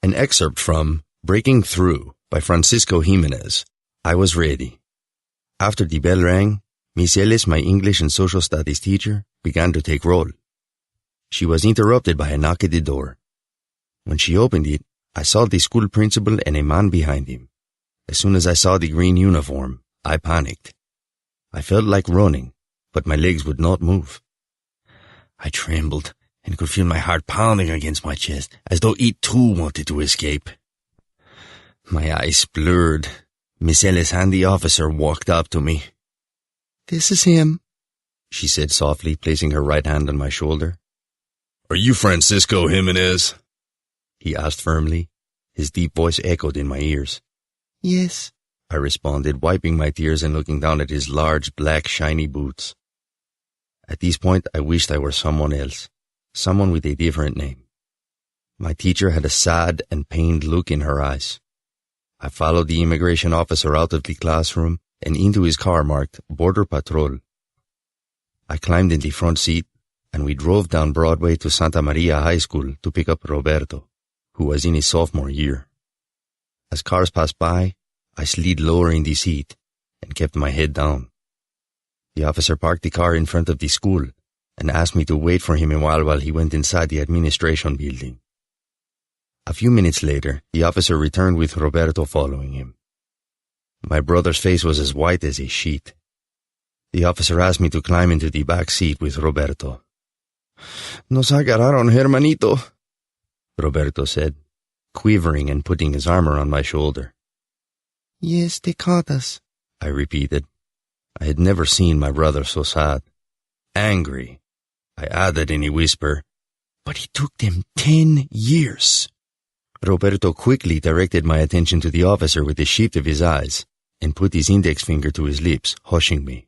An excerpt from Breaking Through by Francisco Jimenez. I was ready. After the bell rang, Miss Ellis, my English and social studies teacher, began to take roll. She was interrupted by a knock at the door. When she opened it, I saw the school principal and a man behind him. As soon as I saw the green uniform, I panicked. I felt like running, but my legs would not move. I trembled and could feel my heart pounding against my chest, as though it too wanted to escape. My eyes blurred. Miss Ellis and the officer walked up to me. "This is him," she said softly, placing her right hand on my shoulder. "Are you Francisco Jimenez?" he asked firmly. His deep voice echoed in my ears. "Yes," I responded, wiping my tears and looking down at his large, black, shiny boots. At this point, I wished I were someone else, someone with a different name. My teacher had a sad and pained look in her eyes. I followed the immigration officer out of the classroom and into his car marked Border Patrol. I climbed in the front seat, and we drove down Broadway to Santa Maria High School to pick up Roberto, who was in his sophomore year. As cars passed by, I slid lower in the seat and kept my head down. The officer parked the car in front of the school and asked me to wait for him a while he went inside the administration building. A few minutes later, the officer returned with Roberto following him. My brother's face was as white as a sheet. The officer asked me to climb into the back seat with Roberto. "Nos agarraron, hermanito," Roberto said, quivering and putting his arm around my shoulder. "Yes, they caught us," I repeated. I had never seen my brother so sad. Angry, I added in a whisper, "But it took them 10 years. Roberto quickly directed my attention to the officer with a shift of his eyes and put his index finger to his lips, hushing me.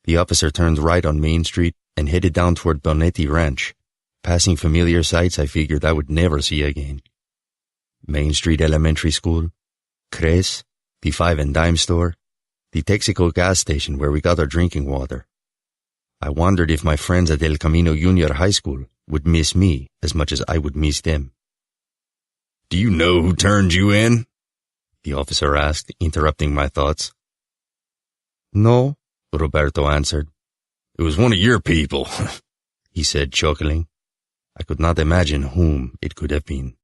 The officer turned right on Main Street and headed down toward Bonetti Ranch, passing familiar sights I figured I would never see again. Main Street Elementary School, Cres, the 5 and Dime store, the Texaco gas station where we got our drinking water. I wondered if my friends at El Camino Junior High School would miss me as much as I would miss them. "Do you know who turned you in?" the officer asked, interrupting my thoughts. "No," Roberto answered. "It was one of your people," he said, chuckling. I could not imagine whom it could have been.